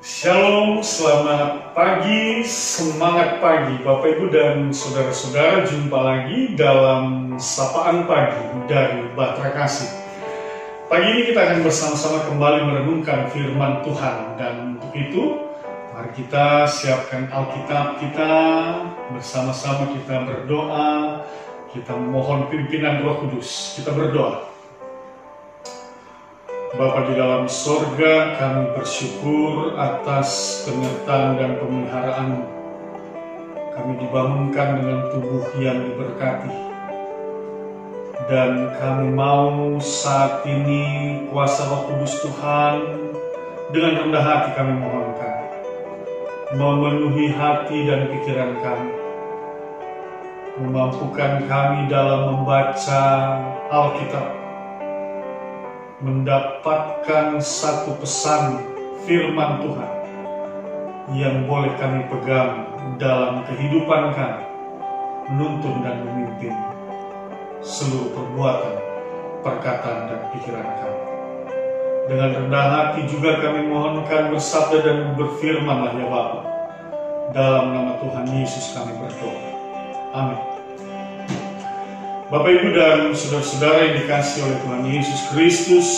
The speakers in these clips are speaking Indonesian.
Shalom, selamat pagi, semangat pagi Bapak Ibu dan Saudara-saudara. Jumpa lagi dalam Sapaan Pagi dari Bahtera Kasih. Pagi ini kita akan bersama-sama kembali merenungkan firman Tuhan. Dan untuk itu, mari kita siapkan Alkitab kita, bersama-sama kita berdoa, kita memohon pimpinan Roh Kudus. Kita berdoa. Bapa di dalam sorga, kami bersyukur atas penyertaan dan pemeliharaan. Kami dibangunkan dengan tubuh yang diberkati. Dan kami mau saat ini kuasa Roh Kudus Tuhan dengan rendah hati kami mohonkan, memenuhi hati dan pikiran kami, memampukan kami dalam membaca Alkitab, mendapatkan satu pesan firman Tuhan yang boleh kami pegang dalam kehidupan kami, menuntun dan memimpin seluruh perbuatan, perkataan dan pikiran kami. Dengan rendah hati juga kami mohonkan bersabda dan berfirmanlah ya Bapa. Dalam nama Tuhan Yesus kami berdoa. Amin. Bapak Ibu dan Saudara-saudara yang dikasihi oleh Tuhan Yesus Kristus,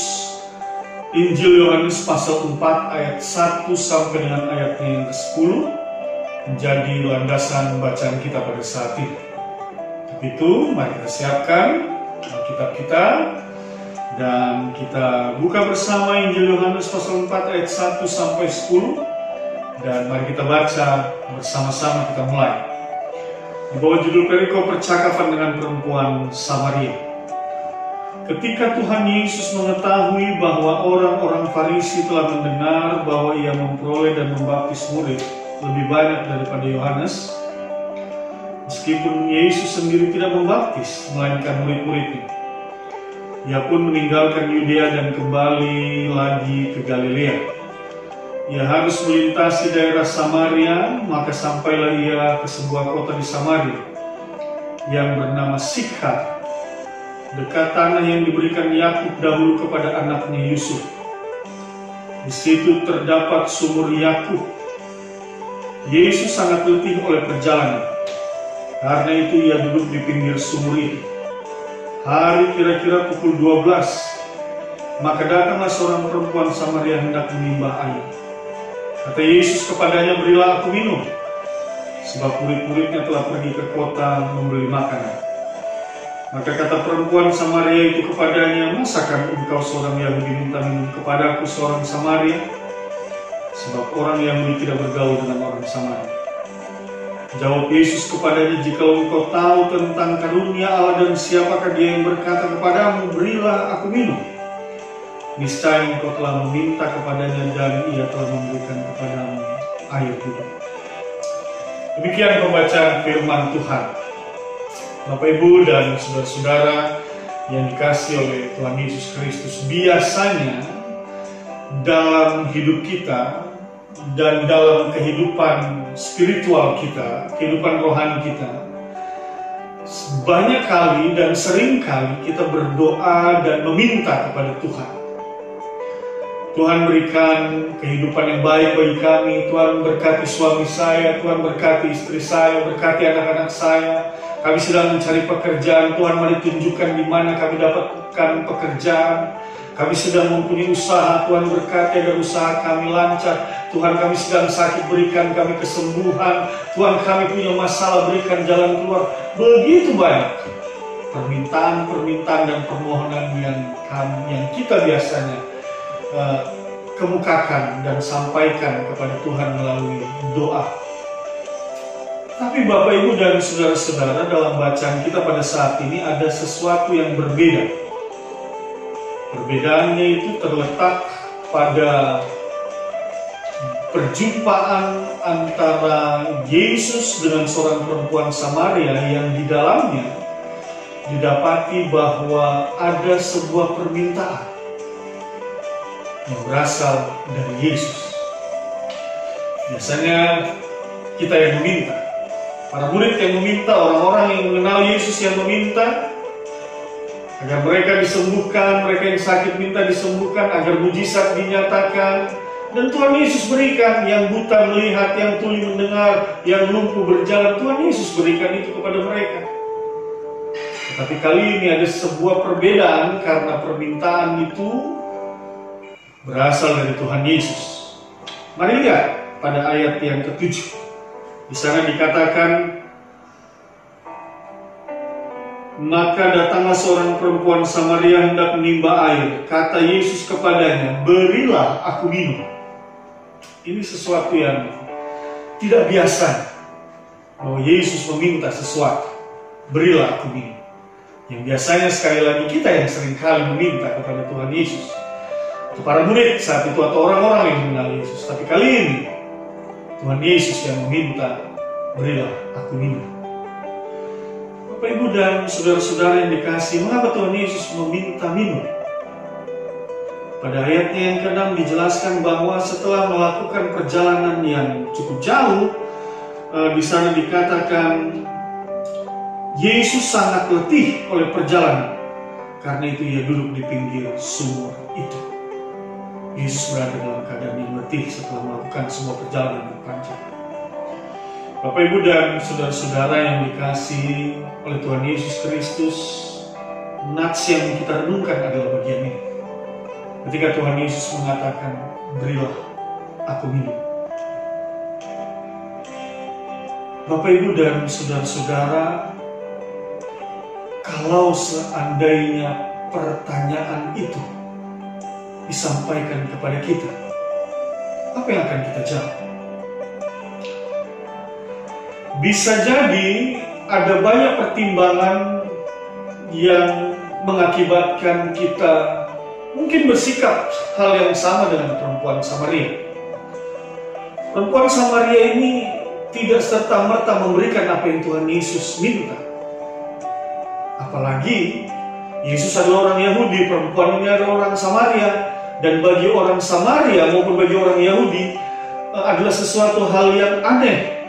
Injil Yohanes pasal 4 ayat 1 sampai dengan ayatnya yang ke-10 menjadi landasan bacaan kita pada saat ini. Untuk itu, mari kita siapkan Alkitab kita dan kita buka bersama Injil Yohanes pasal 4 ayat 1 sampai 10 dan mari kita baca bersama-sama, kita mulai. Di bawah judul perikop percakapan dengan perempuan Samaria. Ketika Tuhan Yesus mengetahui bahwa orang-orang Farisi telah mendengar bahwa ia memperoleh dan membaptis murid lebih banyak daripada Yohanes, meskipun Yesus sendiri tidak membaptis, melainkan murid-muridnya, ia pun meninggalkan Yudea dan kembali lagi ke Galilea. Ia harus melintasi daerah Samaria, maka sampailah ia ke sebuah kota di Samaria yang bernama Sikhar, dekat tanah yang diberikan Yakub dahulu kepada anaknya Yusuf. Di situ terdapat sumur Yakub. Yesus sangat letih oleh perjalanan, karena itu ia duduk di pinggir sumur itu. Hari kira-kira pukul 12, maka datanglah seorang perempuan Samaria hendak menimbah air. Kata Yesus kepadanya, berilah aku minum, sebab murid-muridnya telah pergi ke kota membeli makanan. Maka kata perempuan Samaria itu kepadanya, masakan engkau seorang Yahudi minta minum kepadaku seorang Samaria? Sebab orang Yahudi tidak bergaul dengan orang Samaria. Jawab Yesus kepadanya, jikalau engkau tahu tentang karunia Allah dan siapakah dia yang berkata kepadamu, berilah aku minum, niscaya engkau telah meminta kepadanya dan ia telah memberikan kepadamu air hidup. Demikian pembacaan firman Tuhan. Bapak Ibu dan Saudara-saudara yang dikasihi oleh Tuhan Yesus Kristus, biasanya dalam hidup kita dan dalam kehidupan spiritual kita, kehidupan rohani kita, banyak kali dan sering kali kita berdoa dan meminta kepada Tuhan. Tuhan berikan kehidupan yang baik bagi kami, Tuhan berkati suami saya, Tuhan berkati istri saya, berkati anak-anak saya. Kami sedang mencari pekerjaan, Tuhan mari tunjukkan di mana kami dapatkan pekerjaan. Kami sedang mempunyai usaha, Tuhan berkati agar usaha kami lancar. Tuhan, kami sedang sakit, berikan kami kesembuhan. Tuhan, kami punya masalah, berikan jalan keluar. Begitu banyak permintaan dan permohonan yang kita biasanya kemukakan dan sampaikan kepada Tuhan melalui doa. Tapi Bapak Ibu dan Saudara-saudara, dalam bacaan kita pada saat ini ada sesuatu yang berbeda. Perbedaannya itu terletak pada perjumpaan antara Yesus dengan seorang perempuan Samaria yang di dalamnya didapati bahwa ada sebuah permintaan yang berasal dari Yesus. Biasanya kita yang meminta, para murid yang meminta, orang-orang yang mengenal Yesus yang meminta agar mereka disembuhkan, mereka yang sakit minta disembuhkan, agar mujizat dinyatakan, Dan Tuhan Yesus berikan, yang buta melihat, yang tuli mendengar, yang lumpuh berjalan. Tuhan Yesus berikan itu kepada mereka. Tetapi kali ini ada sebuah perbedaan karena permintaan itu berasal dari Tuhan Yesus. Mari lihat pada ayat yang ke-7. Di sana dikatakan, maka datanglah seorang perempuan Samaria hendak menimba air. Kata Yesus kepadanya, berilah aku minum. Ini sesuatu yang tidak biasa, bahwa Yesus meminta sesuatu, berilah aku minum. Yang biasanya sekali lagi kita yang seringkali meminta kepada Tuhan Yesus, atau para murid saat itu, atau orang-orang yang mengenal Yesus. Tapi kali ini Tuhan Yesus yang meminta, berilah aku minum. Bapak, Ibu, dan saudara-saudara yang dikasihi, mengapa Tuhan Yesus meminta minum? Pada ayatnya yang ke-6 dijelaskan bahwa setelah melakukan perjalanan yang cukup jauh, di sana dikatakan Yesus sangat letih oleh perjalanan. Karena itu ia duduk di pinggir sumur itu. Yesus berada dalam keadaan yang letih setelah melakukan sebuah perjalanan yang panjang. Bapak, Ibu, dan saudara-saudara yang dikasihi oleh Tuhan Yesus Kristus, nats yang kita renungkan adalah bagian ini. Ketika Tuhan Yesus mengatakan, berilah aku minum. Bapak, Ibu, dan saudara-saudara, kalau seandainya pertanyaan itu disampaikan kepada kita, apa yang akan kita jawab? Bisa jadi ada banyak pertimbangan yang mengakibatkan kita mungkin bersikap hal yang sama dengan perempuan Samaria. Perempuan Samaria ini tidak serta-merta memberikan apa yang Tuhan Yesus minta. Apalagi Yesus adalah orang Yahudi, perempuan ini adalah orang Samaria. Dan bagi orang Samaria maupun bagi orang Yahudi adalah sesuatu hal yang aneh.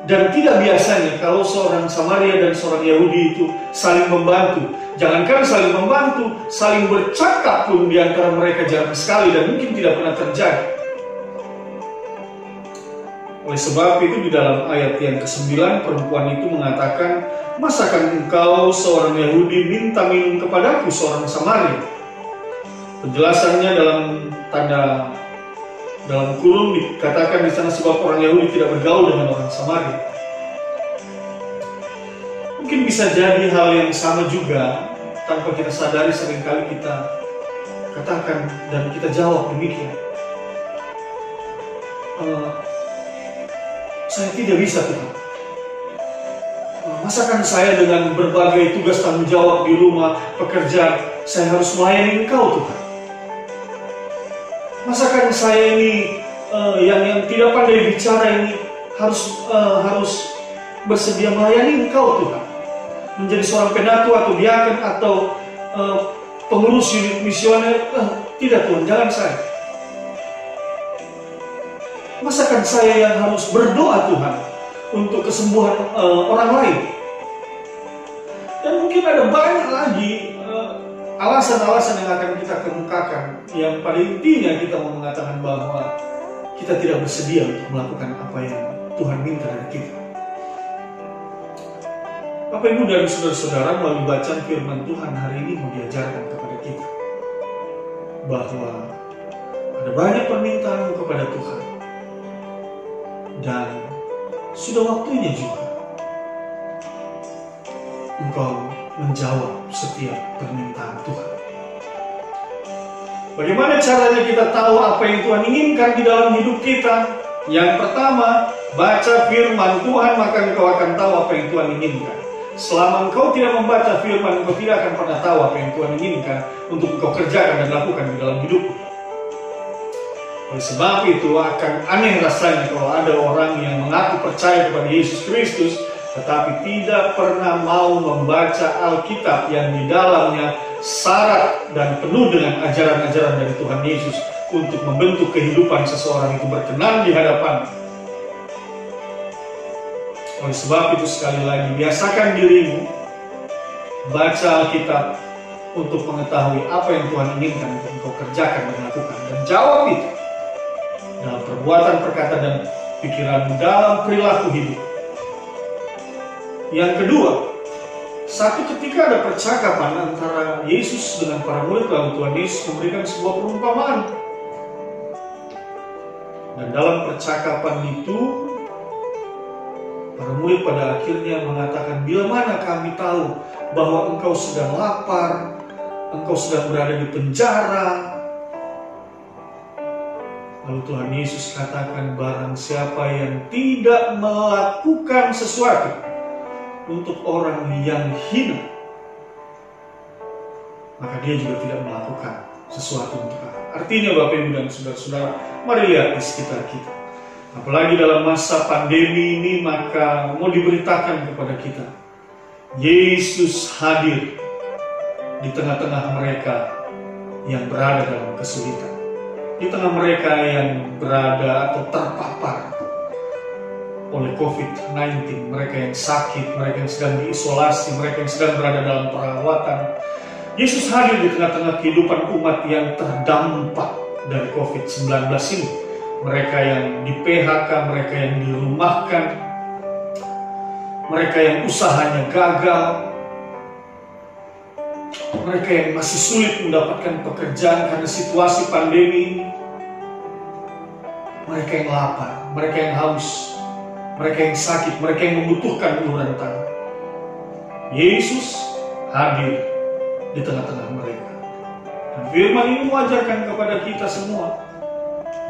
Dan tidak biasanya kalau seorang Samaria dan seorang Yahudi itu saling membantu. Jangankan saling membantu, saling bercakap pun di antara mereka jarang sekali dan mungkin tidak pernah terjadi. Oleh sebab itu di dalam ayat yang ke-9 perempuan itu mengatakan, masakan engkau seorang Yahudi minta minum kepadaku seorang Samaria? Penjelasannya dalam kurung dikatakan di sana sebab orang Yahudi tidak bergaul dengan orang Samaria. Mungkin bisa jadi hal yang sama juga, tanpa kita sadari seringkali kita katakan dan kita jawab demikian. Saya tidak bisa, Tuhan. Masakan saya dengan berbagai tugas tanggung jawab di rumah, pekerjaan, saya harus melayani Engkau, Tuhan. Masakan saya ini yang tidak pandai bicara ini harus bersedia melayani Engkau, Tuhan. Menjadi seorang pendeta atau diaken atau pengurus unit misioner, tidak, Tuhan, jangan saya. Masakan saya yang harus berdoa, Tuhan, untuk kesembuhan orang lain. Dan mungkin ada banyak lagi alasan-alasan yang akan kita kemukakan, yang pada intinya kita mau mengatakan bahwa kita tidak bersedia untuk melakukan apa yang Tuhan minta dari kita. Bapak, Ibu, dan saudara-saudara, melalui bacaan firman Tuhan hari ini mau diajarkan kepada kita bahwa ada banyak permintaan kepada Tuhan, dan sudah waktunya juga engkau menjawab setiap permintaan Tuhan. Bagaimana caranya kita tahu apa yang Tuhan inginkan di dalam hidup kita? Yang pertama, baca firman Tuhan, maka engkau akan tahu apa yang Tuhan inginkan. Selama engkau tidak membaca firman, engkau tidak akan pernah tahu apa yang Tuhan inginkan untuk engkau kerjakan dan lakukan di dalam hidupmu. Oleh sebab itu akan aneh rasanya kalau ada orang yang mengaku percaya kepada Yesus Kristus, tetapi tidak pernah mau membaca Alkitab yang di dalamnya syarat dan penuh dengan ajaran-ajaran dari Tuhan Yesus untuk membentuk kehidupan seseorang itu berkenan di hadapan. Oleh sebab itu sekali lagi, biasakan dirimu baca Alkitab untuk mengetahui apa yang Tuhan inginkan untuk engkau kerjakan dan lakukan, dan jawab itu dalam perbuatan, perkataan, dan pikiran, dalam perilaku hidup. Yang kedua, satu ketika ada percakapan antara Yesus dengan para murid, lalu Tuhan Yesus memberikan sebuah perumpamaan. Dan dalam percakapan itu, para murid pada akhirnya mengatakan, bila mana kami tahu bahwa engkau sedang lapar, engkau sedang berada di penjara. Lalu Tuhan Yesus katakan, barang siapa yang tidak melakukan sesuatu untuk orang yang hina, maka dia juga tidak melakukan sesuatu untuk Allah. Artinya Bapak Ibu dan Saudara-saudara, mari lihat di sekitar kita. Apalagi dalam masa pandemi ini, maka mau diberitakan kepada kita, Yesus hadir di tengah-tengah mereka yang berada dalam kesulitan, di tengah mereka yang berada atau terpapar oleh COVID-19, mereka yang sakit, mereka yang sedang diisolasi, mereka yang sedang berada dalam perawatan. Yesus hadir di tengah-tengah kehidupan umat yang terdampak dari COVID-19 ini. Mereka yang di PHK, mereka yang dirumahkan, mereka yang usahanya gagal, mereka yang masih sulit mendapatkan pekerjaan karena situasi pandemi ini, mereka yang lapar, mereka yang haus, mereka yang sakit, mereka yang membutuhkan uluran tangan. Yesus hadir di tengah-tengah mereka. Dan firman ini mengajarkan kepada kita semua,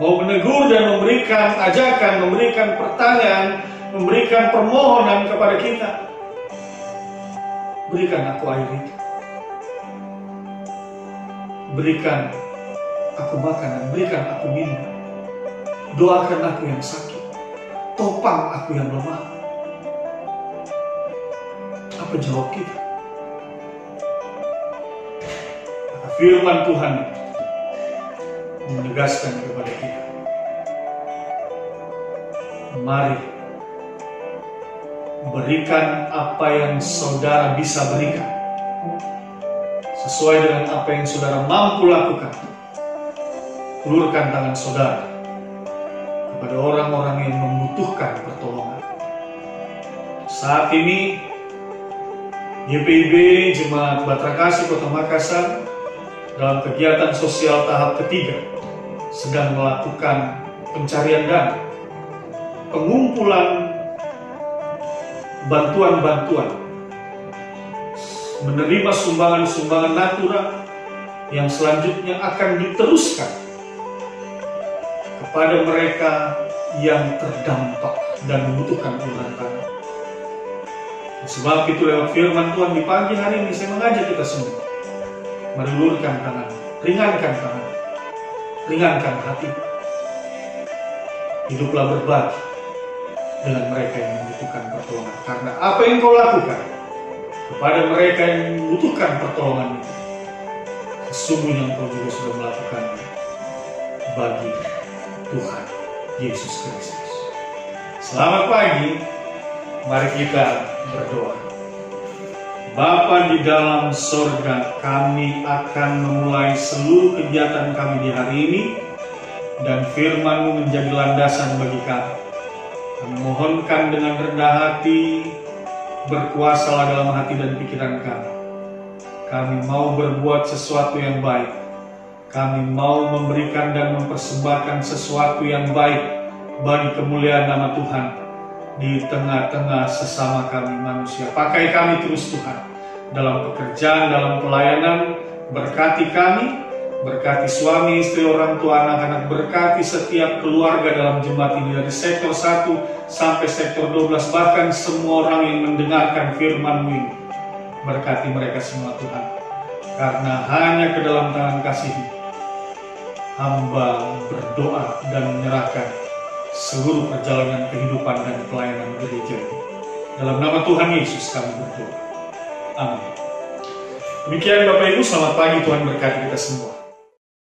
mau menegur dan memberikan ajakan, memberikan pertanyaan, memberikan permohonan kepada kita. Berikan aku air itu. Berikan aku makanan, berikan aku minum. Doakan aku yang sakit, topang aku yang lemah. Apa jawab kita? Maka firman Tuhan menegaskan kepada kita, mari berikan apa yang saudara bisa berikan, sesuai dengan apa yang saudara mampu lakukan. Ulurkan tangan saudara kepada orang-orang yang membutuhkan pertolongan. Saat ini YPIB Jemaat Batra Kasih Kota Makassar dalam kegiatan sosial tahap ketiga sedang melakukan pencarian dana, pengumpulan bantuan-bantuan, menerima sumbangan-sumbangan natural yang selanjutnya akan diteruskan kepada mereka yang terdampak dan membutuhkan uluran tangan. Sebab itu lewat firman Tuhan di pagi hari ini saya mengajak kita semua, mari ulurkan tangan, ringankan tangan, ringankan hati. Hiduplah berbagi dengan mereka yang membutuhkan pertolongan. Karena apa yang kau lakukan kepada mereka yang membutuhkan pertolongan itu, sesungguhnya kau juga sudah melakukannya bagi Tuhan Yesus Kristus. Selamat pagi, mari kita berdoa. Bapa di dalam sorga, kami akan memulai seluruh kegiatan kami di hari ini, dan firman-Mu menjadi landasan bagi kami. Kami mohonkan dengan rendah hati, berkuasalah dalam hati dan pikiran kami. Kami mau berbuat sesuatu yang baik. Kami mau memberikan dan mempersembahkan sesuatu yang baik bagi kemuliaan nama Tuhan di tengah-tengah sesama kami manusia. Pakai kami terus Tuhan dalam pekerjaan, dalam pelayanan. Berkati kami, berkati suami, istri, orang tua, anak-anak. Berkati setiap keluarga dalam jemaat ini dari sektor 1 sampai sektor 12, bahkan semua orang yang mendengarkan firman-Mu ini. Berkati mereka semua Tuhan, karena hanya ke dalam tangan kasih-Mu hamba berdoa dan menyerahkan seluruh perjalanan kehidupan dan pelayanan gereja ini. Dalam nama Tuhan Yesus kami berdoa. Amin. Demikian Bapak Ibu, selamat pagi, Tuhan berkati kita semua.